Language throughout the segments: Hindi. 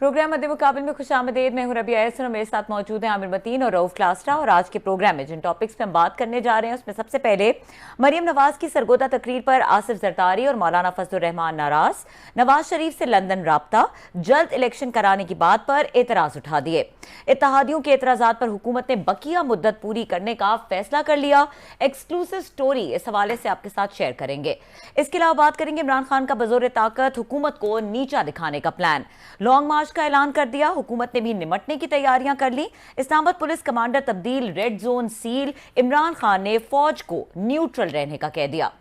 प्रोग्राम मध्य मुकाबले में खुशामदीद। मैं हूं रबिया एहसन और मेरे साथ मौजूद हैं आमिर मतीन और रऊफ क्लास्ट्रा। और आज के प्रोग्राम में जिन टॉपिक्स पे हम बात करने जा रहे हैं उसमें सबसे पहले मरियम नवाज की सरगोदा तकरीर पर आसिफ जरदारी और मौलाना फजलुर रहमान नाराज, नवाज शरीफ से लंदन राब्ता, जल्द इलेक्शन कराने की बात पर एतराज उठा दिए। इत्तेहादियों के एतराजात पर हुकूमत ने बकिया मुद्दत पूरी करने का फैसला कर लिया। एक्सक्लूसिव स्टोरी इस हवाले से आपके साथ शेयर करेंगे। इसके अलावा बात करेंगे इमरान खान का बजोर ताकत हुकूमत को नीचा दिखाने का प्लान। लॉन्ग मार्च का ऐलान कर दिया, हुकूमत ने भी निमटने की तैयारियां कर ली। इस्लामाबाद पुलिस कमांडर तब्दील, red zone seal, Imran Khan ने फौज को न्यूट्रल रहने का कह दिया।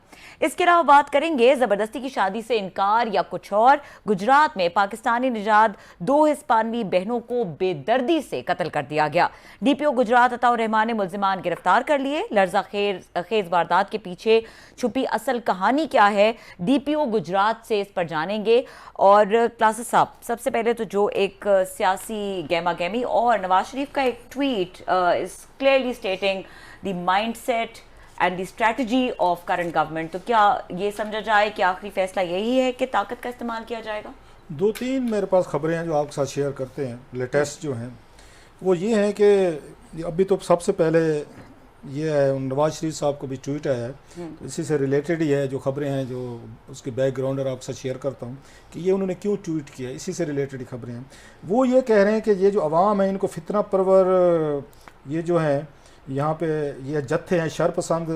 इसके अलावा बात करेंगे जबरदस्ती की शादी से इनकार या कुछ और। गुजरात में पाकिस्तानी निजात 2 हिस्पानवी बहनों को बेदर्दी से कत्ल कर दिया गया। डीपीओ गुजरात अताउर रहमान ने मुल्जिमान गिरफ्तार कर लिए। लर्जा खेज वारदात के पीछे छुपी असल कहानी क्या है, डीपीओ गुजरात से इस पर जानेंगे। और क्लासेस साहब, सबसे पहले तो जो एक सियासी गहमा गहमी और नवाज शरीफ का एक tweet is clearly stating the mindset and the strategy of current government, तो क्या ये समझा जाए कि आखिरी फैसला यही है कि ताकत का इस्तेमाल किया जाएगा? 2-3 मेरे पास खबरें हैं जो आपके साथ शेयर करते हैं। लेटेस्ट जो हैं वो ये हैं कि अभी तो सबसे पहले ये है, नवाज शरीफ साहब को भी ट्वीट आया है, तो इसी से रिलेटेड ही है जो खबरें हैं, जो उसकी बैकग्राउंड और आपके साथ शेयर करता हूँ कि ये उन्होंने क्यों ट्वीट किया, इसी से रिलेटेड ही खबरें हैं। वो ये कह रहे हैं कि ये जो अवाम है इनको फितना परवर ये जो है यहाँ पे ये जत्थे हैं शरपसंद,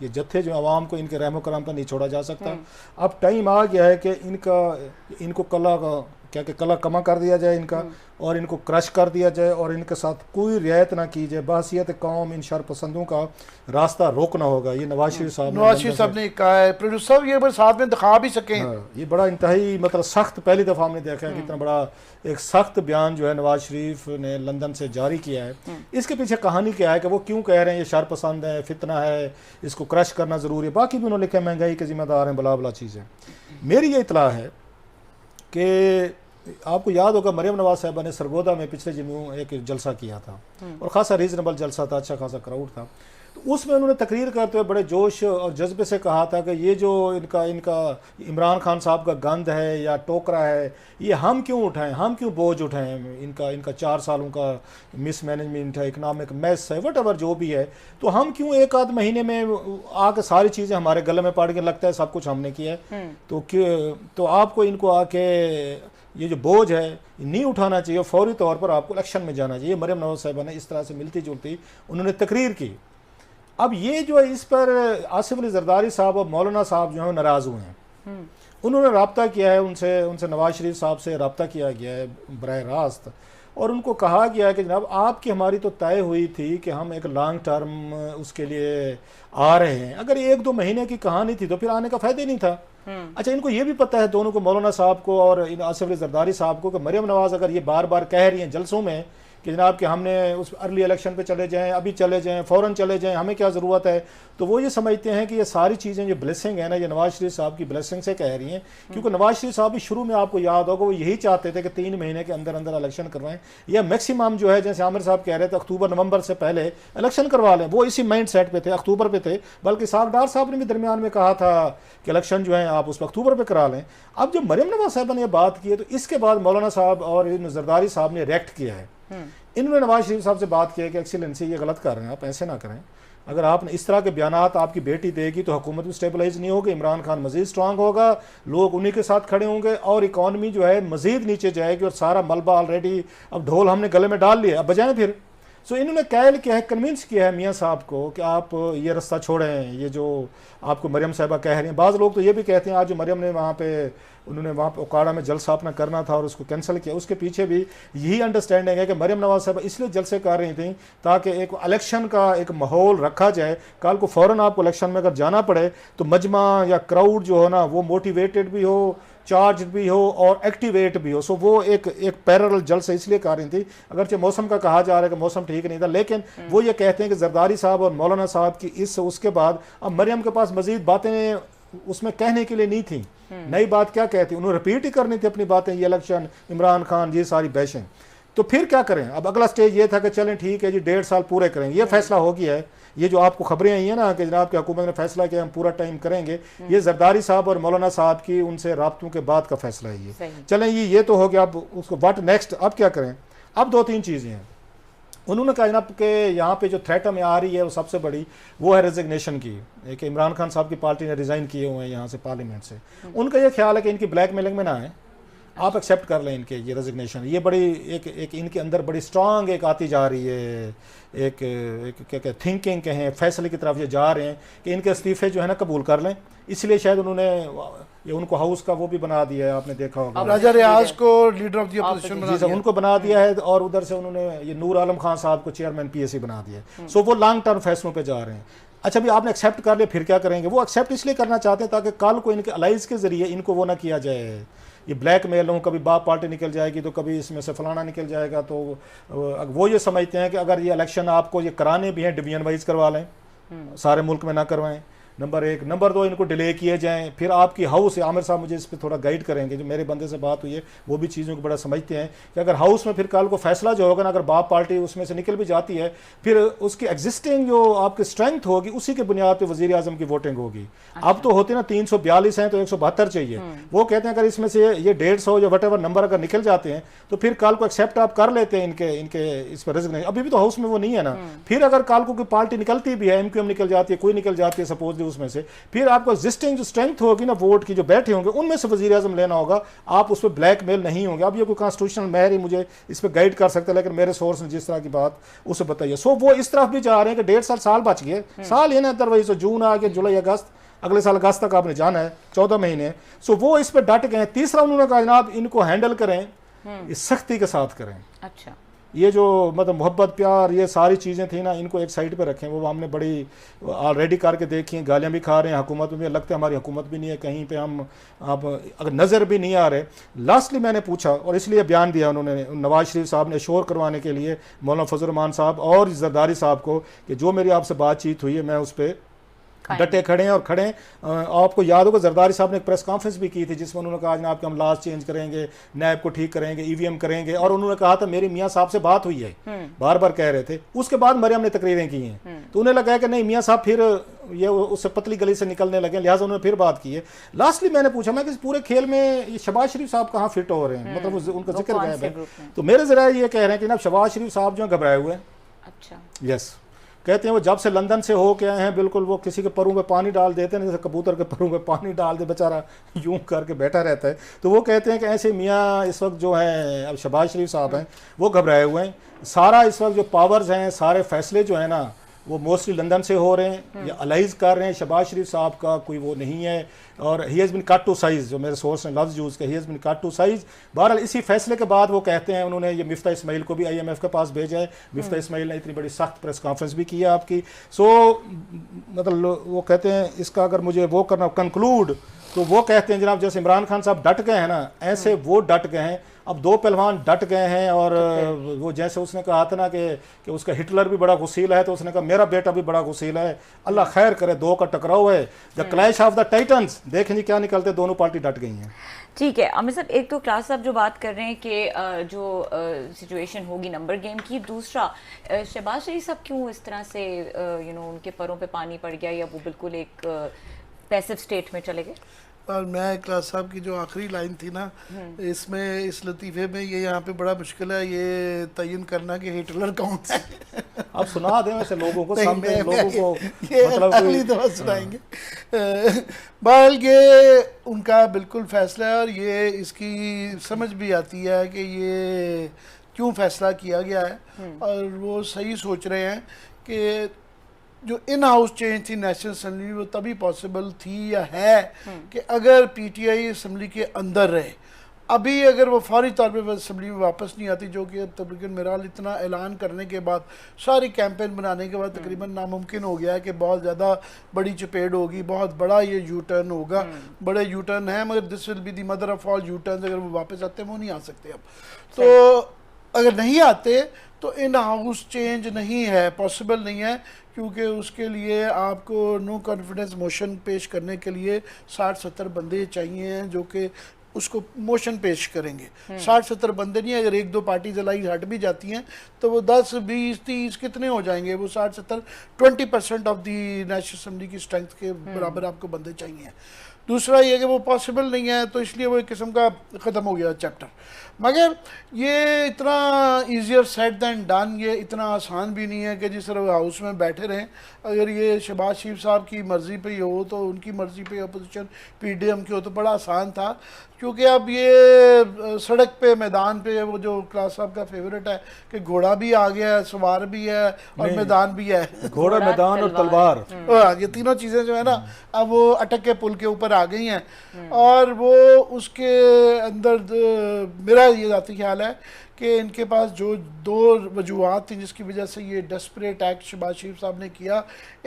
ये जत्थे जो आवाम को इनके रहमो करम पर नहीं छोड़ा जा सकता। अब टाइम आ गया है कि इनको कला का क्या कि कला कमा कर दिया जाए इनका, और इनको क्रश कर दिया जाए और इनके साथ कोई रियायत ना की जाए। बहसियत कौम इन शरपसंदों का रास्ता रोकना होगा। ये नवाज शरीफ साहब ने कहा है। प्रोड्यूसर ये बस साथ में दिखा भी सकें। ये बड़ा इंतहाई मतलब सख्त, पहली दफ़ा हमने देखा है कि इतना बड़ा एक सख्त बयान जो है नवाज शरीफ ने लंदन से जारी किया है। इसके पीछे कहानी क्या है कि वो क्यों कह रहे हैं ये शरपसंद है, फितना है, इसको क्रश करना ज़रूरी है। बाकी भी उन्होंने लिखा महंगाई के जिम्मेदार हैं, बला बला चीज़ें। मेरी ये इतला है कि आपको याद होगा मरियम नवाज साहबा ने सरगोदा में पिछले दिनों एक जलसा किया था और ख़ासा रीजनेबल जलसा था, अच्छा खासा क्राउड था। तो उसमें उन्होंने तकरीर करते हुए बड़े जोश और जज्बे से कहा था कि ये जो इनका इमरान खान साहब का गंद है या टोकरा है, ये हम क्यों उठाएं, हम क्यों बोझ उठाएं, इनका 4 सालों का मिसमैनेजमेंट है, इकनॉमिक मैस है, वट एवर जो भी है, तो हम क्यों एक आध महीने में आके सारी चीज़ें हमारे गले में पड़ के लगता है सब कुछ हमने किया है। तो आपको इनको आके ये जो बोझ है नहीं उठाना चाहिए, फौरी तौर पर आपको इलेक्शन में जाना चाहिए। मरियम नवाज साहबा ने इस तरह से मिलती जुलती उन्होंने तकरीर की। अब ये जो है इस पर आसिफ अली जरदारी साहब और मौलाना साहब जो हैं नाराज़ हुए हैं। उन्होंने रब्ता किया है, उनसे नवाज शरीफ साहब से रब्ता किया गया है बराह रास्त, और उनको कहा गया है कि जनाब आपकी हमारी तो तय हुई थी कि हम एक लॉन्ग टर्म उसके लिए आ रहे हैं। अगर 1-2 महीने की कहानी थी तो फिर आने का फ़ायदा ही नहीं था। अच्छा, इनको ये भी पता है दोनों को, मौलाना साहब को और आसिफ अली जरदारी साहब को, कि मरियम नवाज अगर ये बार बार कह रही हैं जलसों में कि जनाब कि हमने उस अर्ली इलेक्शन पे चले जाएं, अभी चले जाएं, फ़ौरन चले जाएं, हमें क्या ज़रूरत है, तो वो ये समझते हैं कि ये सारी चीज़ें जो ब्लेसिंग है ना, ये नवाज शरीफ साहब की ब्लेसिंग से कह रही हैं। क्योंकि नवाज शरीफ साहब भी शुरू में आपको याद होगा वो यही चाहते थे कि 3 महीने के अंदर अंदर इलेक्शन करवाएं, या मैक्सिमम जो है जैसे आमिर साहब कह रहे थे अक्टूबर-नवंबर से पहले इलेक्शन करवा लें। वो इसी माइंड सेट पे थे, अक्टूबर पे थे। बल्कि डार साहब ने भी दरमियान में कहा था कि इलेक्शन जो है आप उस अक्टूबर पर करा लें। अब जब मरियम नवाज साहबा ने यह बात की है तो इसके बाद मौलाना साहब और जरदारी साहब ने रिएक्ट किया है। इन्होंने नवाज शरीफ साहब से बात की है कि एक्सीलेंसी ये गलत कर रहे हैं, आप ऐसे ना करें। अगर आपने इस तरह के बयानात आपकी बेटी देगी तो हुकूमत भी स्टेबलाइज नहीं होगी, इमरान खान मजीद स्ट्रांग होगा, लोग उन्हीं के साथ खड़े होंगे और इकॉनमी जो है मजीद नीचे जाएगी। और सारा मलबा ऑलरेडी, अब ढोल हमने गले में डाल लिया, अब बजाएं फिर। सो इन्होंने कैल किया है, कन्विंस किया है मियाँ साहब को कि आप ये रास्ता छोड़ें, ये जो आपको मरियम साहबा कह रही हैं। बाज़ लोग तो ये भी कहते हैं आज जो मरियम ने उन्होंने वहाँ पे ओकाड़ा में जलसा अपना करना था और उसको कैंसिल किया, उसके पीछे भी यही अंडरस्टैंडिंग है कि मरियम नवाज साहब इसलिए जलसे कर रही थी ताकि एक इलेक्शन का एक माहौल रखा जाए। कल को फ़ौरन आपको इलेक्शन में अगर जाना पड़े तो मजमा या क्राउड जो हो ना वो मोटिवेटेड भी हो, चार्ज भी हो और एक्टिवेट भी हो। सो वो एक पैरेलल जलसे इसलिए कर रही थी। अगरचे मौसम का कहा जा रहा है कि मौसम ठीक नहीं था, लेकिन वो ये कहते हैं कि जरदारी साहब और मौलाना साहब की उसके बाद अब मरियम के पास मजीद बातें उसमें कहने के लिए नहीं थी। नई बात क्या कहती, उन्होंने रिपीट ही करनी थी अपनी बातें, ये इलेक्शन, इमरान खान, ये सारी बैशें। तो फिर क्या करें? अब अगला स्टेज ये था कि चलें ठीक है जी 1.5 साल पूरे करेंगे, ये फैसला हो गया है। ये जो आपको खबरें आई हैं ना कि जनाब की हुकूमत ने फैसला किया हम पूरा टाइम करेंगे, ये जरदारी साहब और मौलाना साहब की उनसे राब्तों के बाद का फैसला है ये। चलें ये तो हो गया, अब उसको व्हाट नेक्स्ट, अब क्या करें? अब 2-3 चीज़ें हैं। उन्होंने कहा जनाब कि यहाँ पे जो थ्रेट हमें आ रही है वो सबसे बड़ी वो है रेजिग्नेशन की। एक इमरान खान साहब की पार्टी ने रिज़ाइन किए हुए हैं यहाँ से पार्लियामेंट से। उनका ये ख्याल है कि इनकी ब्लैकमेलिंग में ना आए, आप एक्सेप्ट कर लें इनके ये रेजिग्नेशन। ये बड़ी एक इनके अंदर बड़ी स्ट्रांग एक आती जा रही है, एक क्या थिंकिंग कहें, फैसले की तरफ ये जा रहे हैं कि इनके इस्तीफे जो है ना कबूल कर लें। इसलिए शायद उन्होंने ये उनको हाउस का वो भी बना दिया है, आपने देखा होगा, राजा रियाज को लीडर ऑफ द अपोजिशन बना दिया, उनको बना दिया है। और उधर से उन्होंने ये नूर आलम खान साहब को चेयरमैन पीएसी बना दिया है। सो वो लॉन्ग टर्म फैसलों पे जा रहे हैं। अच्छा भी आपने एक्सेप्ट कर लिया, फिर क्या करेंगे? वो एक्सेप्ट इसलिए करना चाहते हैं ताकि कल को इनके अलाइज के जरिए इनको वो ना किया जाए, ये ब्लैकमेल हो, कभी बाप पार्टी निकल जाएगी तो कभी इसमें से फलाना निकल जाएगा। तो वो ये समझते हैं कि अगर ये इलेक्शन आपको ये कराने भी हैं डिवीजन वाइज करवा लें, सारे मुल्क में ना करवाएं, नंबर 1। नंबर 2 इनको डिले किए जाएं। फिर आपकी हाउस है, आमिर साहब मुझे इस पर थोड़ा गाइड करेंगे, जो मेरे बंदे से बात हुई है वो भी चीज़ों को बड़ा समझते हैं कि अगर हाउस में फिर कल को फैसला जो होगा ना, अगर बाप पार्टी उसमें से निकल भी जाती है, फिर उसकी एग्जिस्टिंग जो आपकी स्ट्रेंथ होगी उसी के बुनियाद पर वज़ीर आज़म की वोटिंग होगी। अब तो होते ना 342 हैं तो 172 चाहिए। वो कहते हैं अगर इसमें से ये 150 या वटेवर नंबर अगर निकल जाते हैं तो फिर कल को एक्सेप्ट आप कर लेते हैं इनके इस पर रेजिग्नेशन। अभी भी तो हाउस में वो नहीं है ना। फिर अगर कल को कोई पार्टी निकलती भी है, एमक्यूएम निकल जाती है, कोई निकल जाती है सपोजली उसमें से, फिर आपको एग्जिस्टिंग जो स्ट्रेंथ होगी ना वोट की, जो बैठे होंगे उनमें से वज़ीर आज़म लेना होगा। आप उस पर ब्लैकमेल नहीं होंगे। अब ये कोई कॉन्स्टिट्यूशनल मेयर ही मुझे इस पर गाइड कर सकता है, लेकिन मेरे सोर्स ने जिस तरह की बात उसे बताइए। सो वो इस तरफ भी जा रहे हैं कि 1.5 साल बच गए, साल ये ना अदरवाइज जून आ गया, जुलाई अगस्त, अगले साल अगस्त तक आपने जाना है, 14 महीने। सो वो इस पर डट गए। तीसरा उन्होंने कहा जनाब इनको हैंडल करें, सख्ती के साथ करें। अच्छा, ये जो मतलब मोहब्बत प्यार ये सारी चीज़ें थी ना, इनको एक साइड पे रखें। वो हमने बड़ी ऑलरेडी करके देखी हैं, गालियाँ भी खा रहे हैं, हुकूमत में भी लगता है हमारी हुकूमत भी नहीं है कहीं पे, हम अब अगर नज़र भी नहीं आ रहे। लास्टली मैंने पूछा और इसलिए बयान दिया उन्होंने, नवाज शरीफ साहब ने शोर करवाने के लिए मौलाना फजल रहमान साहब और जरदारी साहब को कि जो मेरी आपसे बातचीत हुई है मैं उस पर डटे खड़े हैं और खड़े हैं। आपको याद होगा जरदारी साहब ने एक प्रेस कॉन्फ्रेंस भी की थी जिसमें उन्होंने कहा जनाब कि हम लास्ट चेंज करेंगे, नैब को ठीक करेंगे, ईवीएम करेंगे। और उन्होंने कहा था मेरी मियाँ साहब से बात हुई है, बार बार कह रहे थे। उसके बाद मरियम ने तकरीरें की हैं तो उन्हें लगा कि नहीं मियाँ साहब फिर ये उससे पतली गली से निकलने लगे, लिहाजा उन्होंने फिर बात की है। लास्टली मैंने पूछा मैं कि पूरे खेल में शहबाज शरीफ साहब कहाँ फिट हो रहे हैं, मतलब उनका जिक्र गायब है। तो मेरे जरा ये कह रहे हैं कि जनाब शहबाज शरीफ साहब जो घबराए हुए हैं। अच्छा, यस, कहते हैं वो जब से लंदन से हो के आए हैं बिल्कुल वो किसी के परों में पानी डाल देते हैं, जैसे कबूतर के परों में पानी डाल दे, बेचारा यूं करके बैठा रहता है। तो वो कहते हैं कि ऐसे मियाँ इस वक्त जो हैं, अब शहबाज शरीफ साहब हैं वो घबराए हुए हैं। सारा इस वक्त जो पावर्स हैं, सारे फैसले जो हैं ना वो मोस्टली लंदन से हो रहे हैं या अलाइज कर रहे हैं। शहबाज शरीफ साहब का कोई वो नहीं है और he has been cut to size, जो मेरे सोर्स ने लफ्ज़ यूज़ किया, he has been cut to size. बहरहाल इसी फैसले के बाद वो कहते हैं, उन्होंने ये मिफ्ता इस्माइल को भी IMF के पास भेजा है। मिफ्ता इस्माइल ने इतनी बड़ी सख्त प्रेस कॉन्फ्रेंस भी की है आपकी। सो मतलब वो कहते हैं इसका अगर मुझे वो करना कंक्लूड तो वो कहते हैं जनाब जैसे इमरान खान साहब डट गए हैं ना, ऐसे वो डट गए हैं। अब 2 पहलवान डट गए हैं और वो जैसे उसने कहा था ना कि उसका हिटलर भी बड़ा गुस्सीला है, तो उसने कहा मेरा बेटा भी बड़ा गुस्सीला है। अल्लाह खैर करे, 2 का टकराव है, the clash of the titans. देखें जी क्या निकलते, दोनों पार्टी डट गई हैं। ठीक है आमिर साहब, एक तो क्लास साहब जो बात कर रहे हैं कि जो सिचुएशन होगी नंबर गेम की, दूसरा शहबाज शरीफ साहब क्यों इस तरह से उनके पैरों पे पानी पड़ गया या वो बिल्कुल एक पैसिव स्टेट में चले गए? और मैं क्लास साहब की जो आखिरी लाइन थी ना, इसमें इस लतीफ़े में ये यहाँ पे बड़ा मुश्किल है ये तयन करना कि हिटलर कौन है। अब सुना दें वैसे लोगों को, सामने लोगों को ये मतलब अगली दफ़ा सुनाएंगे। बहरहाल ये उनका बिल्कुल फैसला है और ये इसकी समझ भी आती है कि ये क्यों फैसला किया गया है और वो सही सोच रहे हैं कि जो इन हाउस चेंज थी नेशनल असम्बली वो तभी पॉसिबल थी या है कि अगर PTI असम्बली के अंदर रहे। अभी अगर वो फौरी तौर पे असम्बली में वापस नहीं आती, जो कि तकरीबन मेरा इतना ऐलान करने के बाद, सारी कैंपेन बनाने के बाद तकरीबन नामुमकिन हो गया है कि बहुत ज़्यादा बड़ी चपेट होगी, बहुत बड़ा ये यू टर्न होगा। बड़े यू टर्न है मगर this will be the mother of all U turn. अगर वो वापस आते हैं वो नहीं आ सकते अब। तो अगर नहीं आते तो इन हाउस चेंज नहीं है, पॉसिबल नहीं है, क्योंकि उसके लिए आपको नो कॉन्फिडेंस मोशन पेश करने के लिए 60-70 बंदे चाहिए हैं जो कि उसको मोशन पेश करेंगे। 60-70 बंदे नहीं, अगर 1-2 पार्टी जलाई हट भी जाती हैं तो वो 10, 20, 30 कितने हो जाएंगे, वो 60-70 20% ऑफ दी नेशनल असम्बली की स्ट्रेंथ के बराबर आपको बंदे चाहिए। दूसरा ये कि वो पॉसिबल नहीं है, तो इसलिए वो एक किस्म का ख़त्म हो गया चैप्टर। मगर ये इतना ईजियर सेट दैन डन, ये इतना आसान भी नहीं है कि जिस तरह हाउस में बैठे रहें। अगर ये शहबाज शरीफ साहब की मर्ज़ी पे ही हो, तो उनकी मर्ज़ी पे अपोजिशन PDM की हो तो बड़ा आसान था, क्योंकि अब ये सड़क पे मैदान पे वो जो क्लास साहब का फेवरेट है कि घोड़ा भी आ गया है, सवार भी है और मैदान भी है। घोड़ा, मैदान और तलवार, ये तीनों चीज़ें जो है ना अब वो अटक के पुल के ऊपर आ गई हैं। और वो उसके अंदर मेरा ये जाती ख्याल है कि इनके पास जो 2 वजूहत थी जिसकी वजह से ये डेस्परेट एक्ट शहबाज शरीफ साहब ने किया,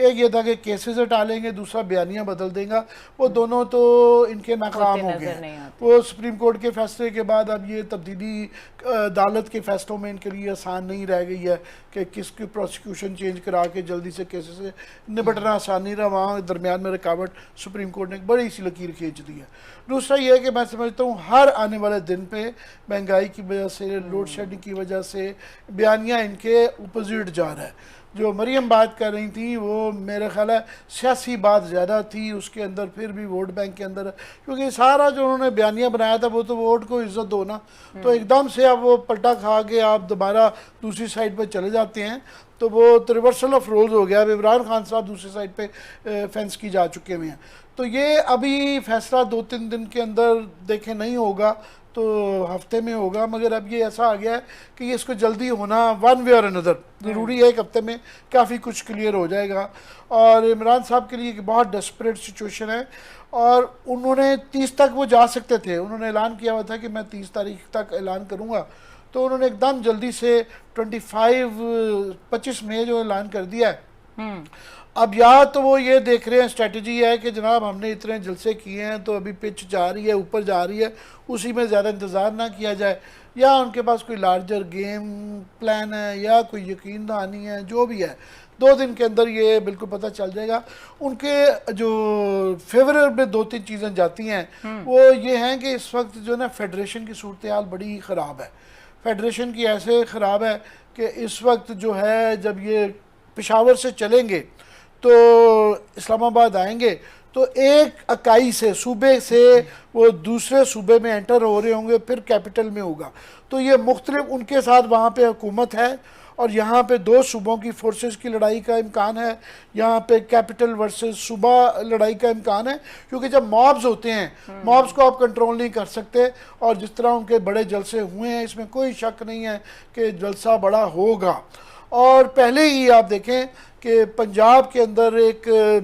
एक ये था कि केसेस हटा लेंगे, दूसरा बयानियाँ बदल देगा। वो दोनों तो इनके नाकाम हो गए। वो सुप्रीम कोर्ट के फैसले के बाद अब ये तब्दीली अदालत के फैसलों में इनके लिए आसान नहीं रह गई है कि किसकी प्रोसिक्यूशन चेंज करा के जल्दी से केसेस से निपटना आसान नहीं रहा। वहाँ दरमियान में रुकावट सुप्रीम कोर्ट ने एक बड़ी सी लकीर खींच दी है। दूसरा ये है कि मैं समझता हूँ हर आने वाले दिन पे महंगाई की वजह से, लोड शेडिंग की वजह से बयानियाँ इनके अपोजिट जा रहा है। जो मरियम बात कर रही थी वो मेरा ख्याल है सियासी बात ज़्यादा थी उसके अंदर, फिर भी वोट बैंक के अंदर, क्योंकि सारा जो उन्होंने बयानिया बनाया था वो तो वोट को इज्जत दो ना, तो एकदम से अब वो पलटा खा के आप दोबारा दूसरी साइड पर चले जाते हैं, तो वो तो रिवर्सल ऑफ रोल्स हो गया। अब इमरान खान साहब दूसरी साइड पे फेंस की जा चुके हुए हैं, तो ये अभी फैसला 2-3 दिन के अंदर देखे नहीं होगा तो हफ्ते में होगा। मगर अब ये ऐसा आ गया है कि ये इसको जल्दी होना वन वे और अनदर ज़रूरी है। एक हफ्ते में काफ़ी कुछ क्लियर हो जाएगा। और इमरान साहब के लिए एक बहुत डेस्परेट सिचुएशन है और उन्होंने 30 तक वो जा सकते थे, उन्होंने ऐलान किया हुआ था कि मैं 30 तारीख तक ऐलान करूँगा, तो उन्होंने एकदम जल्दी से 25 मई जो ऐलान कर दिया है। अब या तो वो ये देख रहे हैं, स्ट्रेटजी है कि जनाब हमने इतने जलसे किए हैं तो अभी पिच जा रही है, ऊपर जा रही है, उसी में ज़्यादा इंतज़ार ना किया जाए, या उनके पास कोई लार्जर गेम प्लान है या कोई यकीन दहानी है, जो भी है 2 दिन के अंदर ये बिल्कुल पता चल जाएगा। उनके जो फेवर में 2-3 चीज़ें जाती हैं वो ये हैं कि इस वक्त जो ना फेडरेशन की सूरत हाल बड़ी ख़राब है। फेडरेशन की ऐसे ख़राब है कि इस वक्त जो है जब ये पेशावर से चलेंगे तो इस्लामाबाद आएंगे तो एक इकाई से सूबे से वो दूसरे सूबे में एंटर हो रहे होंगे, फिर कैपिटल में होगा, तो ये मुख्तलिफ उनके साथ वहाँ पे हुकूमत है और यहाँ पे 2 सूबों की फोर्सेस की लड़ाई का इम्कान है, यहाँ पे कैपिटल वर्सेस सूबा लड़ाई का इम्कान है, क्योंकि जब मॉब्स होते हैं मॉब्स को आप कंट्रोल नहीं कर सकते। और जिस तरह उनके बड़े जलसे हुए हैं इसमें कोई शक नहीं है कि जलसा बड़ा होगा। और पहले ही आप देखें कि पंजाब के अंदर एक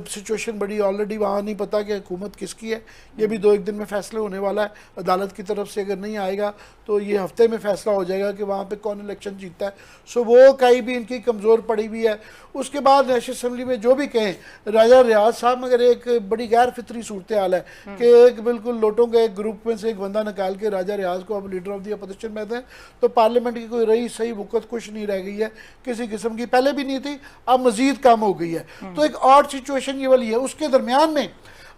सिचुएशन बड़ी ऑलरेडी, वहाँ नहीं पता कि हुकूमत किसकी है, ये भी 2-1 दिन में फैसला होने वाला है अदालत की तरफ से। अगर नहीं आएगा तो ये हफ्ते में फैसला हो जाएगा कि वहाँ पे कौन इलेक्शन जीतता है। सो वो कहीं भी इनकी कमज़ोर पड़ी हुई है। उसके बाद नेशनल असम्बली में जो भी कहें राजा रियाज साहब, मगर एक बड़ी गैर फितरी सूरत हाल है कि एक बिल्कुल लोटों के एक ग्रुप में से एक बंदा निकाल के राजा रियाज को अब लीडर ऑफ दी अपोजिशन में दें, तो पार्लियामेंट की कोई रही सही वक़्त कुछ नहीं रह गई है किसी किस्म की, पहले भी नहीं थी, अब मजीद कम हो गई है। तो एक और सिचुएशन ये वाली है। उसके दरमियान में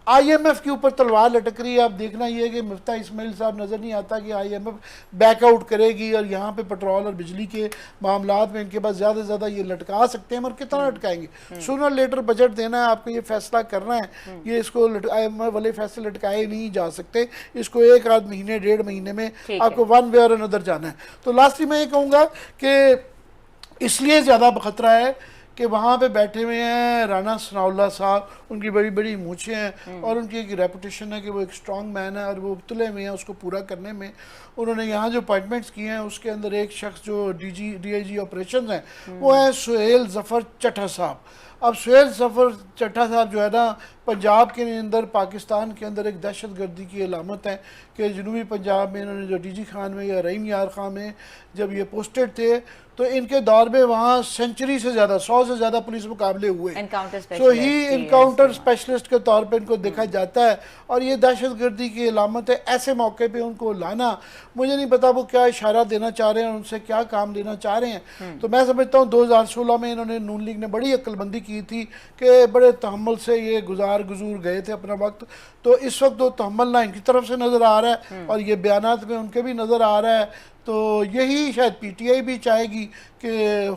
IMF के ऊपर तलवार लटक रही है। आप देखना ये है कि मिफ्ता इस्माइल साहब नज़र नहीं आता कि IMF बैकआउट करेगी और यहाँ पे पेट्रोल और बिजली के मामलात में इनके पास ज़्यादा से ज़्यादा ये लटका सकते हैं, मगर कितना लटकाएंगे। सूनर लेटर बजट देना है आपको, ये फैसला करना है, ये इसको IMF वाले फैसले लटकाए नहीं जा सकते, इसको 1-8 महीने 1.5 महीने में आपको वन वे और अनदर जाना है। तो लास्टली मैं ये कहूँगा कि इसलिए ज़्यादा खतरा है कि वहाँ पे बैठे हुए हैं राना सनाउल्लाह साहब, उनकी बड़ी बड़ी मूछें हैं और उनकी एक रेपुटेशन है कि वो एक स्ट्रॉन्ग मैन है और वो तुले हुए हैं उसको पूरा करने में। उन्होंने यहाँ जो अपॉइंटमेंट्स किए हैं उसके अंदर एक शख्स जो DIG ऑपरेशन है वो है सुहेल ज़फ़र चट्टा साहब। अब सुहेल ज़फ़र चट्टा साहब जो है ना पंजाब के अंदर, पाकिस्तान के अंदर एक दहशत गर्दी की अलामत है कि जनूबी पंजाब में इन्होंने जो DG खान में या रहीम यार खान में जब ये पोस्टेड थे तो इनके दौर में वहाँ सेंचुरी से ज़्यादा 100 से ज़्यादा पुलिस मुकाबले हुए। सो ही इनकाउंटर स्पेशलिस्ट के तौर पे इनको देखा जाता है और ये दहशत गर्दी की अलामत है। ऐसे मौके पे उनको लाना, मुझे नहीं पता वो क्या इशारा देना चाह रहे हैं, उनसे क्या काम लेना चाह रहे हैं। तो मैं समझता हूँ 2016 में इन्होंने नून लीग ने बड़ी अक्लमंदी की थी कि बड़े तहम्मुल से ये गुजूर गए थे अपना वक्त, तो इस वक्त वो तहम्मुल ना इनकी तरफ से नज़र आ रहा है और ये बयानात में उनके भी नज़र आ रहा है। तो यही शायद पीटीआई भी चाहेगी कि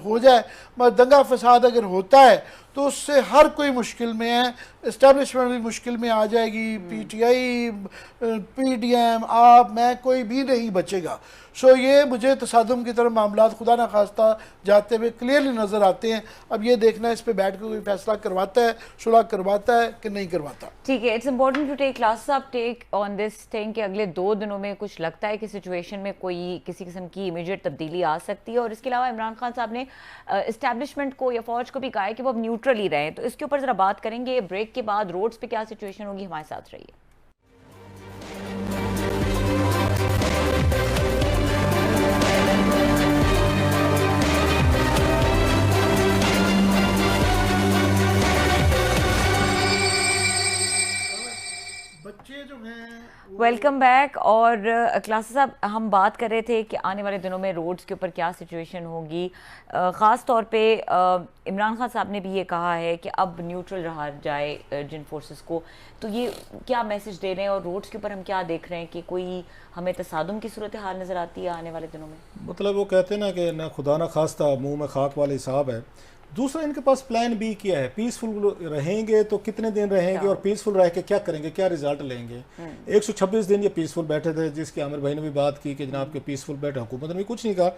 हो जाए, मगर दंगा फसाद अगर होता है तो उससे हर कोई मुश्किल में है, इस्टेब्लिशमेंट भी मुश्किल में आ जाएगी, पीटीआई, पीडीएम, आप, मैं, कोई भी नहीं बचेगा। सो ये मुझे तसादुम की तरफ मामला खुदा न खास्ता जाते हुए क्लियरली नज़र आते हैं। अब ये देखना है इस पे बैठ कर कोई फैसला करवाता है, सुलह करवाता है कि नहीं करवाता। ठीक है, it's important to take class साहब टेक ऑन दिस थिंग कि अगले 2 दिनों में कुछ लगता है कि सिचुएशन में कोई किसी किस्म की इमीडिएट तब्दीली आ सकती है। और इसके अलावा इमरान खान साहब ने इस्टेब्लिशमेंट को या फौज को भी कहा है कि वो अब न्यूट्रल ही रहें, तो इसके ऊपर ज़रा बात करेंगे। ब्रेक के बाद रोड्स पे क्या सिचुएशन होगी, हमारे साथ रहिए। बच्चे जो हैं वेलकम बैक। और क्लास साहब, हम बात कर रहे थे कि आने वाले दिनों में रोड्स के ऊपर क्या सिचुएशन होगी। ख़ास तौर पे इमरान खान साहब ने भी ये कहा है कि अब न्यूट्रल रहा जाए जिन फोर्सेस को, तो ये क्या मैसेज दे रहे हैं और रोड्स के ऊपर हम क्या देख रहे हैं कि कोई हमें तसादुम की सूरत हाल नज़र आती है आने वाले दिनों में? मतलब वो कहते हैं ना कि ना खुदा ना खास्ता मुंह में खाक वाले हिसाब है। दूसरा, इनके पास प्लान बी क्या है, पीसफुल रहेंगे तो कितने दिन रहेंगे और पीसफुल रह के क्या करेंगे, क्या रिजल्ट लेंगे। 126 दिन ये पीसफुल बैठे थे, जिसकी आमिर भाई ने भी बात की कि जनाब के पीसफुल बैठे, हुकूमत ने भी कुछ नहीं कहा।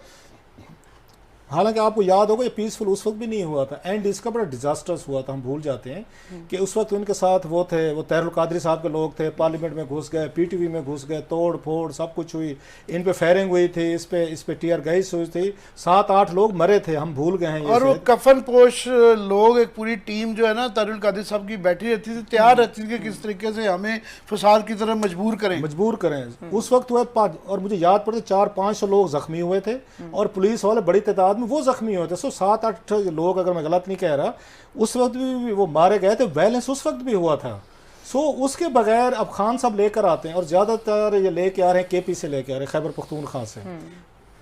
हालांकि आपको याद होगा ये पीसफुल उस वक्त भी नहीं हुआ था, एंड इसका बड़ा डिजास्टर्स हुआ था। हम भूल जाते हैं कि उस वक्त उनके साथ वो थे, वो तहरुल कादरी साहब के लोग थे, पार्लियामेंट में घुस गए, पीटीवी में घुस गए, तोड़ फोड़ सब कुछ हुई, इन पे फायरिंग हुई थी, इस पे टीयर गैस हुई थी, 7-8 लोग मरे थे, हम भूल गए हैं ये। और वो कफन पोश लोग, एक पूरी टीम जो है ना तहरुल कादरी साहब की बैठी रहती थी, तैयार रहती थी कि किस तरीके से हमें फसाद की तरफ मजबूर करें। उस वक्त हुए और मुझे याद पड़े 400-500 लोग जख्मी हुए थे और पुलिस वाले बड़ी तादाद में वो जख्मी हुए थे। 7-8 लोग, अगर मैं गलत नहीं कह रहा, उस वक्त भी वो मारे गए थे। वायलेंस उस वक्त भी हुआ था। उसके बगैर अब खान साहब लेकर आते हैं और ज़्यादातर ये लेके आ रहे हैं केपी से, लेके आ रहे हैं खैबर पख्तूनख्वा से।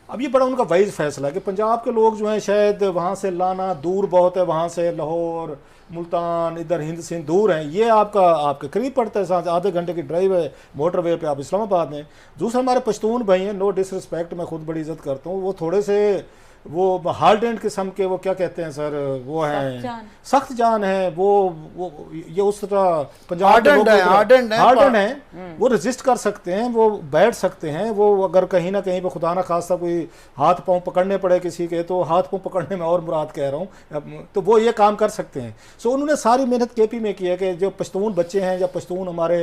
अब ये बड़ा उनका वाइज फैसला है कि पंजाब के लोग जो हैं शायद वहाँ से लाना दूर बहुत है, वहाँ से लाहौर, मुल्तान, इधर हिंद सिंध दूर हैं, ये आपके करीब पड़ता है, साथ आधे घंटे की ड्राइव है मोटरवे पे, आप इस्लामाबाद में। दूसरा, हमारे पश्तून भाई हैं, नो डिसरिस्पेक्ट, मैं खुद बड़ी इज्जत करता हूँ, वो थोड़े से वो हार्ड एंड किस्म के, वो क्या कहते हैं सर, वो हैं सख्त जान है, वो ये उस तरह पंजाब हार्ड है, वो रेजिस्ट कर सकते हैं, वो बैठ सकते हैं, वो अगर कहीं ना कहीं पे खुदा ना खास्ता कोई हाथ पांव पकड़ने पड़े किसी के, तो हाथ पांव पकड़ने में और मुराद कह रहा हूँ, तो वो ये काम कर सकते हैं। सो उन्होंने सारी मेहनत केपी में की है कि जो पश्तून बच्चे हैं या पश्तून हमारे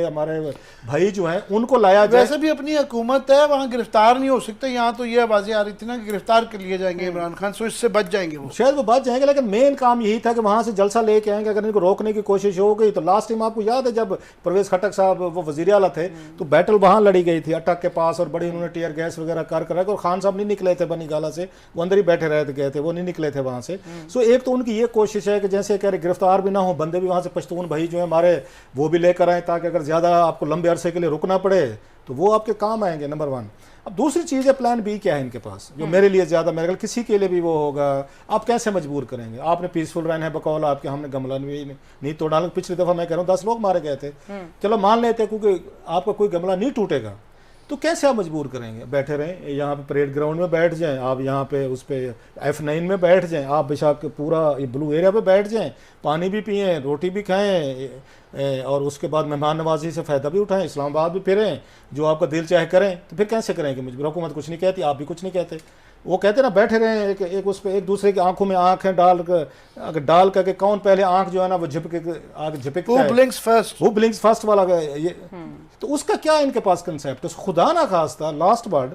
भाई जो हैं उनको लाया जाए। वैसे भी अपनी हुकूमत है, वहाँ गिरफ्तार नहीं हो सकते, यहाँ तो ये आवाज़ें आ रही थी ना कि गिरफ्तार कर लिए जाएंगे इमरान खान, सो इससे बच जाएंगे, वो शायद वो बच जाएंगे। लेकिन मेन काम यही था कि वहां से जलसा लेके आएंगे, अगर इनको रोकने की कोशिश हो गई तो लास्ट टाइम आपको याद है जब परवेज खटक साहब वो वजीर आला थे तो बैटल वहां लड़ी गई थी अटक के पास, और बड़ी उन्होंने टीयर गैस वगैरह कर और खान साहब नहीं निकले थे बनी गाला से, वो अंदर ही बैठे रहते गए थे, वो नहीं निकले थे वहां से। सो एक तो उनकी ये कोशिश है कि जैसे कह रहे गिरफ्तार भी ना हो, बंदे भी वहां से पश्तून भाई जो है हमारे वो भी लेकर आए, ताकि अगर ज्यादा आपको लंबे अरसे के लिए रुकना पड़े तो वो आपके काम आएंगे, नंबर 1। अब दूसरी चीज़ है प्लान बी क्या है इनके पास, जो मेरे लिए ज़्यादा, मेरे ख्याल किसी के लिए भी वो होगा। आप कैसे मजबूर करेंगे, आपने पीसफुल रहना है बकौल आपके, हमने गमला नहीं तोड़ा। पिछली दफ़ा मैं कह रहा हूँ 10 लोग मारे गए थे, चलो मान लेते क्योंकि आपका कोई गमला नहीं टूटेगा, तो कैसे आप मजबूर करेंगे? बैठे रहें यहाँ पे परेड ग्राउंड में बैठ जाएं, आप यहाँ पे उस पर F9 में बैठ जाएं, आप बेशक पूरा ये ब्लू एरिया पे बैठ जाएं, पानी भी पिएँ, रोटी भी खाएं, और उसके बाद मेहमान नवाजी से फ़ायदा भी उठाएं, इस्लामाबाद भी फिरें, जो आपका दिल चाहे करें। तो फिर कैसे करेंगे? मजबूर हुकूमत कुछ नहीं कहती, आप भी कुछ नहीं कहते। वो कहते ना बैठे रहें एक उस पर, एक दूसरे की आंखों में आंखें डाल करके कौन पहले आंख जो है ना वो झपकता है, वो ब्लिंक्स फर्स्ट वाला ये। तो उसका क्या इनके पास कंसेप्ट है? खुदा ना खास्ता लास्ट वर्ड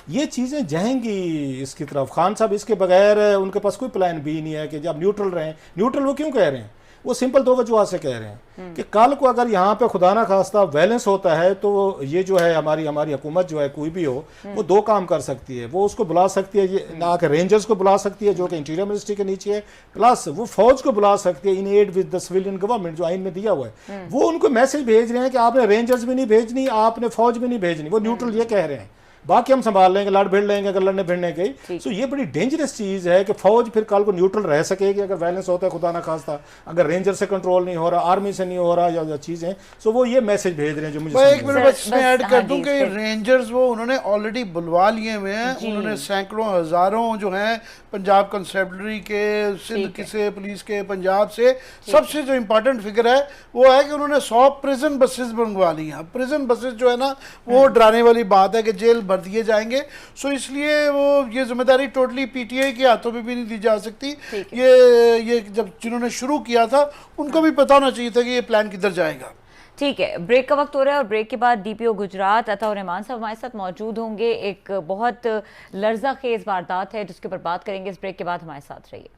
ये चीज़ें जाएंगी इसकी तरफ। खान साहब इसके बगैर उनके पास कोई प्लान भी नहीं है कि जब न्यूट्रल रहें। न्यूट्रल वो क्यों कह रहे हैं? वो सिंपल 2 वजूहात से कह रहे हैं कि कल को अगर यहाँ पे खुदा ना खास्ता वायलेंस होता है तो ये जो है हमारी हुकूमत जो है कोई भी हो वो 2 काम कर सकती है। वो उसको बुला सकती है, ये ना कि रेंजर्स को बुला सकती है जो कि इंटीरियर मिनिस्ट्री के नीचे है, प्लस वो फौज को बुला सकती है in aid with the civilian government जो आइन में दिया हुआ है। वो उनको मैसेज भेज रहे हैं कि आपने रेंजर्स भी नहीं भेजनी, आपने फौज भी नहीं भेजनी, वो न्यूट्रल ये कह रहे हैं। बाकी हम संभाल लेंगे, लड़ भिड़ लेंगे अगर लड़ने भिड़ने गई। सो ये बड़ी डेंजरस चीज़ है कि फौज फिर कल को न्यूट्रल रह सकेगी अगर वायलेंस होता है, खुदा ना खास्ता अगर रेंजर से कंट्रोल नहीं हो रहा, आर्मी से नहीं हो रहा या चीज़ें। सो वो ये मैसेज भेज रहे हैं जो मुझे मैं एक मिनट बस इसमें ऐड कर दूं कि हाँ रेंजर्स वो उन्होंने ऑलरेडी बुलवा लिए हुए हैं, उन्होंने सैकड़ों हजारों जो हैं पंजाब कंसेप्टरी के, सिंध के पुलिस के, पंजाब से। सबसे जो इम्पोर्टेंट फिगर है वो है कि उन्होंने 100 प्रिजन बसेस मंगवा ली हैं। प्रिजन बसेस जो है ना वो डराने वाली बात है कि जेल भर दिए जाएंगे। सो इसलिए वो ये जिम्मेदारी टोटली पीटीआई के हाथों में भी नहीं दी जा सकती। ये जब जिन्होंने शुरू किया था उनको भी पता होना चाहिए था कि ये प्लान किधर जाएगा। ठीक है, ब्रेक का वक्त हो रहा है और ब्रेक के बाद डीपीओ गुजरात अताउर रहमान साहब हमारे साथ मौजूद होंगे। एक बहुत लर्ज़ाखेज़ वारदात है जिसके ऊपर बात करेंगे। इस ब्रेक के बाद हमारे साथ रहिए।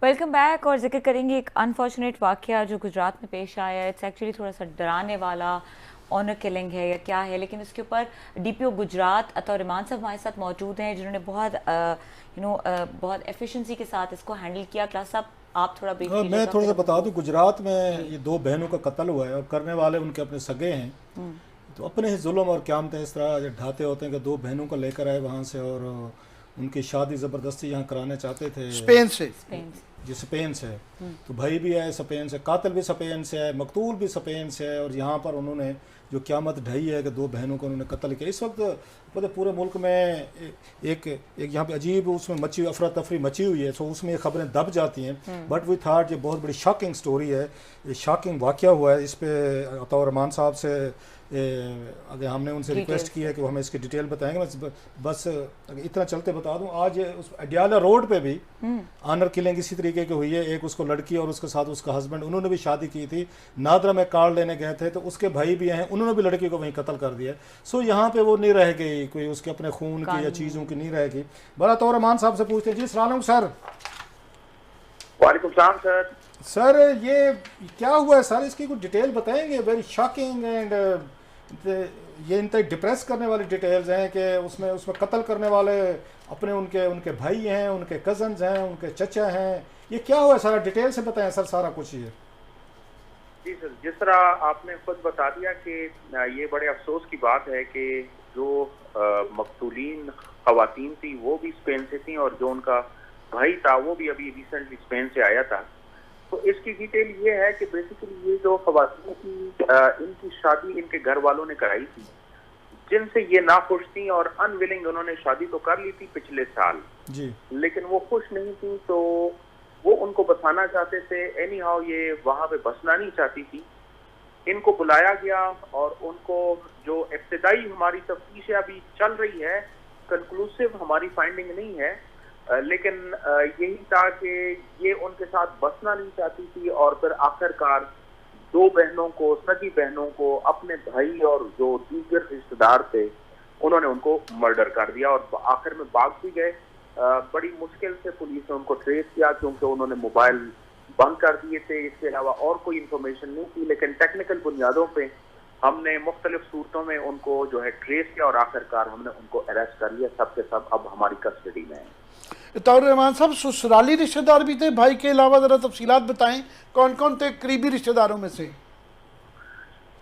Welcome back. और जिक्र करेंगे एक अनफॉर्चुनेट वाकया जो गुजरात में पेश आया है। इट्स एक्चुअली थोड़ा सा डराने वाला, ऑनर किलिंग है या क्या है, लेकिन इसके ऊपर डीपीओ गुजरात अताउर रहमान साहब हमारे साथ मौजूद हैं जिन्होंने बहुत एफिशिएंसी के साथ इसको हैंडल किया। क्लास साहब आप थोड़ा ब्रीफ कीजिएगा। मैं थोड़ा सा बता दूं, गुजरात में ये 2 बहनों का कत्ल हुआ है और करने वाले उनके अपने सगे हैं। तो अपने ही जुल्म और क़यामतें इस तरह ढाते होते हैं कि 2 बहनों को लेकर आए वहाँ से और उनकी शादी ज़बरदस्ती यहाँ कराने चाहते थे स्पेन से। जी स्पेन से। तो भाई भी है स्पेन से, कातिल भी स्पेन से है, मकतूल भी स्पेन से है। और यहाँ पर उन्होंने जो क़यामत ढाई है कि 2 बहनों को उन्होंने कत्ल किया। इस वक्त पता पूरे मुल्क में एक यहाँ पे अजीब उसमें अफरा तफरी मची हुई है। सो उसमें ये खबरें दब जाती हैं। बट वी थॉट ये बहुत बड़ी शॉकिंग स्टोरी है, ये शॉकिंग वाक़या हुआ है। इस पर अताउर रहमान साहब से अगर हमने उनसे रिक्वेस्ट की है कि वो हमें इसकी डिटेल बताएंगे। बस इतना चलते बता दूं, आज उस अडियाला रोड पे भी ऑनर किलिंग इसी तरीके की हुई है। एक उसको लड़की और उसके साथ उसका हस्बैंड, उन्होंने भी शादी की थी, नादरा में कार लेने गए थे तो उसके भाई भी हैं, उन्होंने भी लड़की को वहीं कत्ल कर दिया। सो यहाँ पे वो नहीं रह गई कोई उसके अपने खून की या चीज़ों की नहीं रह गई। बड़ा तो रहमान साहब से पूछते हैं। जी सलाम सर। वालेकुम सलाम सर। सर ये क्या हुआ है सर, इसकी कुछ डिटेल बताएंगे? वेरी शॉकिंग एंड ये इंतहा डिप्रेस करने वाली डिटेल्स हैं कि उसमें कत्ल करने वाले अपने उनके भाई हैं, उनके कजन्स हैं, उनके चचा हैं। ये क्या हुआ सारा डिटेल से बताएं सर सारा कुछ। ये जी सर, जिस तरह आपने खुद बता दिया कि ये बड़े अफसोस की बात है कि जो मकतूलीन खवातीन थी वो भी स्पेन से थी और जो उनका भाई था वो भी अभी रिसेंटली स्पेन से आया था। तो इसकी डिटेल ये है कि बेसिकली ये जो खवातीन की इनकी शादी इनके घर वालों ने कराई थी, जिनसे ये नाखुश थी और अनविलिंग। उन्होंने शादी तो कर ली थी पिछले साल जी, लेकिन वो खुश नहीं थी तो वो उनको बसाना चाहते थे। एनी हाउ ये वहां पे बसना नहीं चाहती थी। इनको बुलाया गया और उनको जो इब्तिदाई हमारी तफ्तीश अभी चल रही है, कंक्लूसिव हमारी फाइंडिंग नहीं है, लेकिन यही था कि ये उनके साथ बसना नहीं चाहती थी और फिर आखिरकार 2 बहनों को, सगी बहनों को, अपने भाई और जो दीगर रिश्तेदार थे उन्होंने उनको मर्डर कर दिया और आखिर में भाग भी गए। बड़ी मुश्किल से पुलिस ने उनको ट्रेस किया क्योंकि उन्होंने मोबाइल बंद कर दिए थे। इसके अलावा और कोई इंफॉर्मेशन नहीं थी, लेकिन टेक्निकल बुनियादों पे हमने मुख्तलिफ सूरतों में उनको जो है ट्रेस किया और आखिरकार हमने उनको अरेस्ट कर लिया। सब के सब अब हमारी कस्टडी में है। अताउर रहमान साहब, ससुराली रिश्तेदार भी थे भाई के अलावा? जरा तफसीलात बताएं, कौन कौन थे करीबी रिश्तेदारों में से?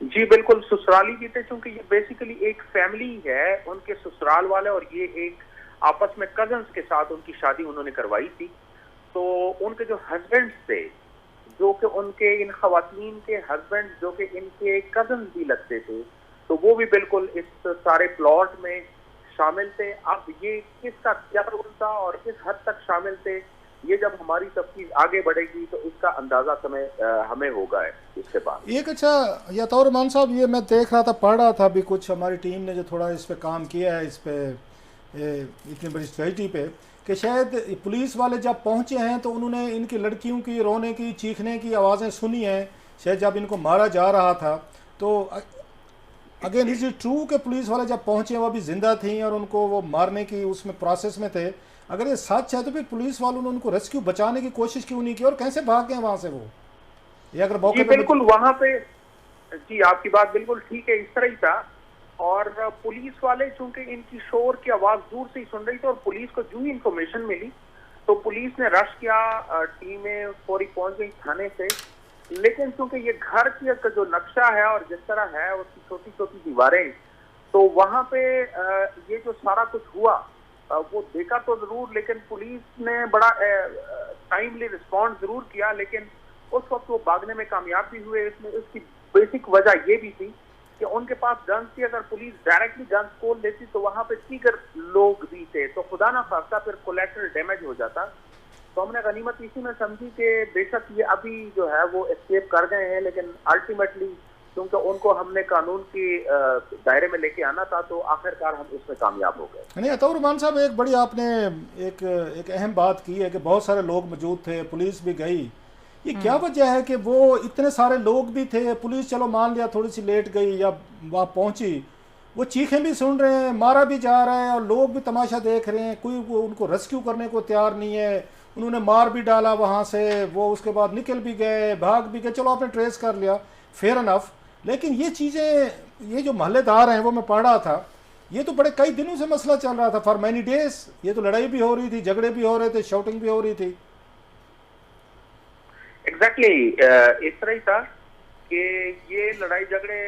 जी बिल्कुल, ससुराली भी थे क्योंकि ये बेसिकली एक फैमिली है, उनके ससुराल वाले और ये एक आपस में कजन्स के साथ उनकी शादी उन्होंने करवाई थी। तो उनके जो हस्बैंड्स थे, जो कि उनके इन खवातीन के हस्बैंड जो कि इनके कजन भी लगते थे, तो वो भी बिल्कुल इस सारे प्लॉट में शामिल थे। अब ये किसका क्या रोल था और किस हद तक शामिल थे, ये जब हमारी तफ्तीश आगे बढ़ेगी तो इसका अंदाजा समय हमें होगा इसके बाद। एक अच्छा अताउर रहमान साहब, ये मैं देख रहा था, पढ़ रहा था अभी कुछ हमारी टीम ने जो थोड़ा इस पे काम किया है, इस पे इतनी बड़ी सोसाइटी पे, कि शायद पुलिस वाले जब पहुंचे हैं तो उन्होंने इनकी लड़कियों की रोने की, चीखने की आवाज़ें सुनी हैं। शायद जब इनको मारा जा रहा था तो अगेन इज इट ट्रू कि पुलिस वाले जब पहुंचे वो भी जिंदा थी और उनको वो मारने की उसमें प्रोसेस में थे? अगर ये सच है तो फिर पुलिस वालों ने उनको रेस्क्यू बचाने की कोशिश क्यों नहीं की और कैसे भाग गए वहां से वो? ये अगर जी बिल्कुल वहां पे, जी आपकी बात बिल्कुल ठीक है, इस तरह ही था और पुलिस वाले चूंकि इनकी शोर की आवाज दूर से ही सुन रही थी और पुलिस को जो ही इंफॉर्मेशन मिली तो पुलिस ने रश किया, टीमें फौरी पहुंच गई थाने से। लेकिन चूंकि ये घर का जो नक्शा है और जिस तरह है उसकी छोटी छोटी दीवारें, तो वहां पे ये जो सारा कुछ हुआ वो देखा तो जरूर, लेकिन पुलिस ने बड़ा टाइमली रिस्पॉन्स जरूर किया, लेकिन उस वक्त वो भागने में कामयाब भी हुए। इसमें उसकी बेसिक वजह ये भी थी कि उनके पास गन्स थी। अगर पुलिस डायरेक्टली गन्स खोल देती तो वहां पे दीगर लोग भी थे, तो खुदा ना खास्ता फिर कोलैटरल डैमेज हो जाता। तो हमने गनीमत इसी में समझी कि बेशक ये अभी जो है वो एस्केप कर गए हैं, लेकिन अल्टीमेटली क्योंकि उनको हमने कानून के दायरे में लेके आना था तो आखिरकार हम उसमें कामयाब हो गए। नहीं अतौर रहमान साहब, एक बड़ी आपने एक अहम बात की है कि बहुत सारे लोग मौजूद थे, पुलिस भी गई। ये क्या वजह है कि वो इतने सारे लोग भी थे, पुलिस चलो मान लिया थोड़ी सी लेट गई या वहाँ पहुँची, वो चीखें भी सुन रहे हैं, मारा भी जा रहा है और लोग भी तमाशा देख रहे हैं, कोई वो उनको रेस्क्यू करने को तैयार नहीं है। उन्होंने मार भी डाला वहाँ से, वो उसके बाद निकल भी गए, भाग भी गए, चलो आपने ट्रेस कर लिया, फेयर इनफ। लेकिन ये चीज़ें, ये जो महल्लेदार हैं वो मैं पढ़ रहा था, ये तो बड़े कई दिनों से मसला चल रहा था, फॉर मैनी डेज। ये तो लड़ाई भी हो रही थी, झगड़े भी हो रहे थे, शाउटिंग भी हो रही थी। एग्जैक्टली इस तरह ही था कि ये लड़ाई झगड़े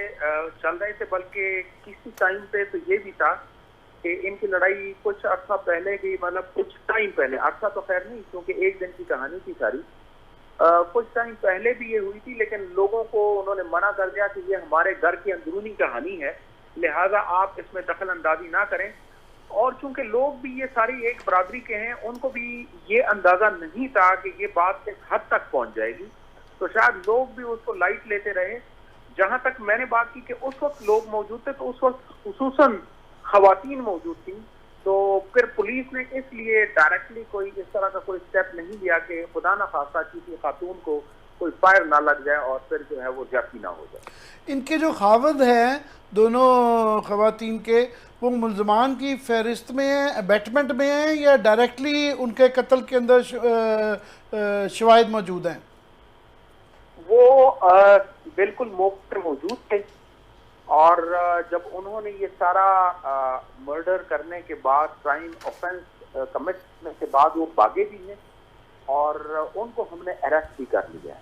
चल रहे थे, बल्कि किसी टाइम पे तो ये भी था कि इनकी लड़ाई कुछ अर्सा पहले की, मतलब कुछ टाइम पहले, अर्सा तो खैर नहीं क्योंकि एक दिन की कहानी थी सारी, कुछ टाइम पहले भी ये हुई थी, लेकिन लोगों को उन्होंने मना कर दिया कि ये हमारे घर की अंदरूनी कहानी है, लिहाजा आप इसमें दखल अंदाजी ना करें। और चूंकि लोग भी ये सारी एक बरादरी के हैं, उनको भी ये अंदाजा नहीं था कि ये बात इस हद तक पहुंच जाएगी, तो शायद लोग भी उसको लाइट लेते रहे। जहां तक मैंने बात की कि उस वक्त लोग मौजूद थे, तो उस वक्त खुसूसन खवातीन मौजूद थी, तो फिर पुलिस ने इसलिए डायरेक्टली कोई इस तरह का कोई स्टेप नहीं लिया कि खुदा ना खास्ता किसी खातून को कोई फायर ना लग जाए और फिर जो है वो ज्यादती ना हो जाए। इनके जो खावद हैं दोनों खवातीन के, वो मुलजमान की फहरिस्त में हैं, अबैटमेंट में हैं, या डायरेक्टली उनके कत्ल के अंदर शवाहिद मौजूद हैं? वो बिल्कुल मौके पर मौजूद थे और जब उन्होंने ये सारा मर्डर करने के बाद, क्राइम ऑफेंस कमिट करने के बाद वो भागे भी हैं और उनको हमने अरेस्ट भी कर लिया है।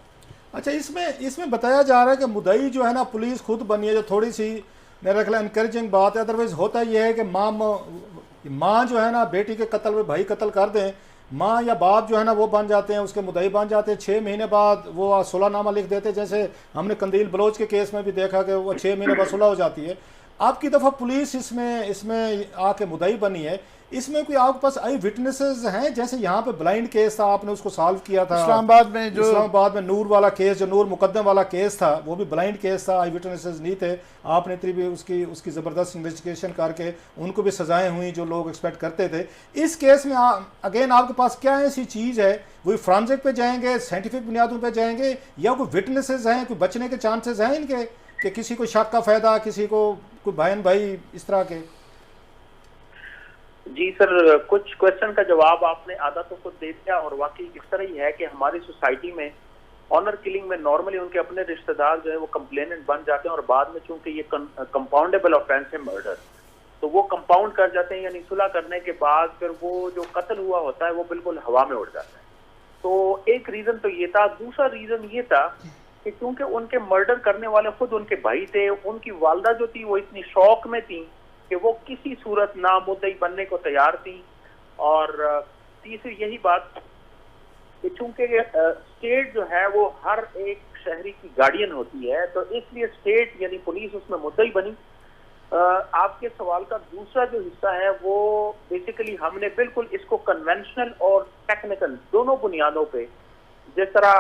अच्छा, इसमें बताया जा रहा है कि मुद्दई जो है ना पुलिस खुद बनी है, जो थोड़ी सी मेरा ख्याल इनकरेजिंग बात है। अदरवाइज होता यह है कि माँ जो है ना बेटी के कत्ल में भाई कत्ल कर दें, माँ या बाप जो है ना वो बन जाते हैं, उसके मुद्दई बन जाते हैं। 6 महीने बाद वो सुलहनामा लिख देते हैं, जैसे हमने कंदील बलोच के केस में भी देखा कि वो 6 महीने बाद सुलह हो जाती है। आपकी दफ़ा पुलिस इसमें आके मुद्दई बनी है, इसमें कोई आपके पास आई विटनेसेस हैं? जैसे यहाँ पे ब्लाइंड केस था, आपने उसको सॉल्व किया था इस्लामाबाद में नूर वाला केस, जो नूर मुकद्दम वाला केस था, वो भी ब्लाइंड केस था, आई विटनेसेस नहीं थे। आपने इतनी भी उसकी ज़बरदस्त इन्वेस्टिगेशन करके उनको भी सजाएं हुई जो लोग एक्सपेक्ट करते थे। इस केस में अगेन आपके पास क्या ऐसी चीज़ है? वही फ्रांसिक पे जाएंगे, साइंटिफिक बुनियादों पर जाएंगे, या कोई विटनेसेस हैं, कोई बचने के चांसेस हैं इनके कि किसी को शक का फ़ायदा, किसी को कोई बहन भाई इस तरह के? जी सर, कुछ क्वेश्चन का जवाब आपने आधा तो खुद दे दिया और वाकई इस तरह ही है कि हमारी सोसाइटी में ऑनर किलिंग में नॉर्मली उनके अपने रिश्तेदार जो है वो कंप्लेनेंट बन जाते हैं और बाद में चूंकि ये कंपाउंडेबल ऑफेंस है मर्डर, तो वो कंपाउंड कर जाते हैं, यानी सुलह करने के बाद फिर वो जो कत्ल हुआ होता है वो बिल्कुल हवा में उड़ जाता है। तो एक रीजन तो ये था। दूसरा रीजन ये था कि क्योंकि उनके मर्डर करने वाले खुद उनके भाई थे, उनकी वालदा जो थी वो इतनी शौक में थी कि वो किसी सूरत नामुद्दई बनने को तैयार थी। और तीसरी यही बात कि चूंकि स्टेट जो है वो हर एक शहरी की गार्डियन होती है, तो इसलिए स्टेट यानी पुलिस उसमें मुद्दई बनी। आपके सवाल का दूसरा जो हिस्सा है वो बेसिकली हमने बिल्कुल इसको कन्वेंशनल और टेक्निकल दोनों बुनियादों पे, जिस तरह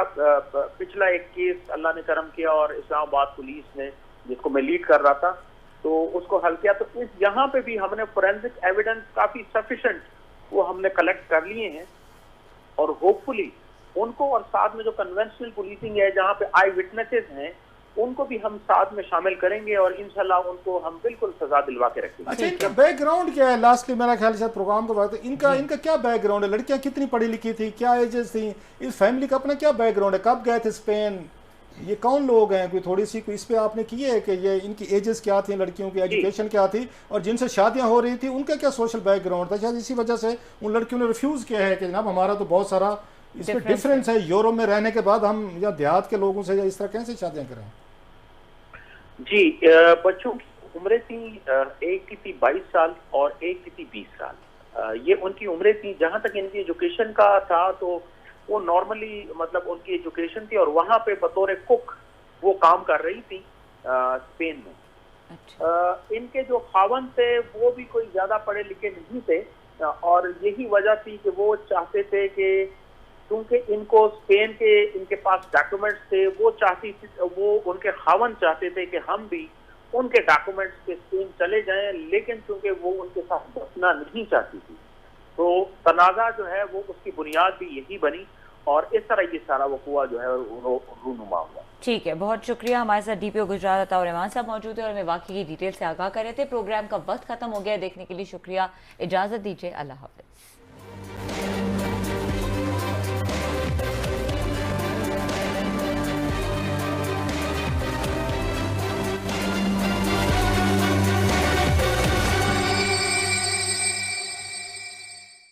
पिछला एक केस अल्लाह ने करम किया और इस्लामाबाद पुलिस ने, जिसको मैं लीड कर रहा था, तो उसको हल किया, तो इस यहाँ पे भी हमने फोरेंसिक एविडेंस काफी सफिशिएंट वो हमने कलेक्ट कर लिए हैं और होपफुली उनको, और साथ में जो कन्वेंशनल पुलिसिंग है जहाँ पे आई विटनेसेस हैं, उनको भी हम साथ में शामिल करेंगे और इंशाल्लाह उनको हम बिल्कुल सजा दिलवा के रखेंगे। अच्छा, इनका बैकग्राउंड क्या है? लास्टली मेरा ख्याल से प्रोग्राम के बाद इनका क्या बैकग्राउंड है? लड़कियां कितनी पढ़ी लिखी थी, क्या एजेस थी, इस फैमिली का अपना क्या बैकग्राउंड है, कब गए थे स्पेन, ये कौन लोग हैं, कोई थोड़ी सी कोई इस पे आपने की है कि ये इनकी एजेस क्या थी, लड़कियों की एजुकेशन क्या थी, और जिनसे शादियां हो रही थी उनका क्या सोशल बैकग्राउंड था? शायद इसी वजह से उन लड़कियों ने रिफ्यूज़ किया है कि जनाब हमारा तो बहुत सारा इस पर डिफरेंस है, यूरोप में रहने के बाद हम या देहात के लोगों से या इस तरह कैसे शादियां करें? जी, बच्चों की उम्रें थी, एक की थी 22 साल और एक की थी 20 साल। ये उनकी उम्रें थी। जहां तक इनकी एजुकेशन का था तो वो नॉर्मली मतलब उनकी एजुकेशन थी और वहां पे बतौर कुक वो काम कर रही थी स्पेन में। अच्छा। इनके जो खावन थे वो भी कोई ज्यादा पढ़े लिखे नहीं थे और यही वजह थी कि वो चाहते थे कि क्योंकि इनको स्पेन के इनके पास डॉक्यूमेंट्स थे, वो उनके खावन चाहते थे कि हम भी उनके डॉक्यूमेंट्स पे स्पेन चले जाएं, लेकिन क्योंकि वो उनके साथ बसना नहीं चाहती थी तो तनाज़ा जो है वो उसकी बुनियाद भी यही बनी और इस तरह ये सारा वक़ुआ जो है रूनुमा हुआ। ठीक है, बहुत शुक्रिया। हमारे साथ डीपीओ गुजरात अताउर रहमान साहब मौजूद है और हमें वाकई की डिटेल से आगाह कर रहे थे। प्रोग्राम का वक्त खत्म हो गया, देखने के लिए शुक्रिया। इजाज़त दीजिए, अल्लाह हाफ़िज़।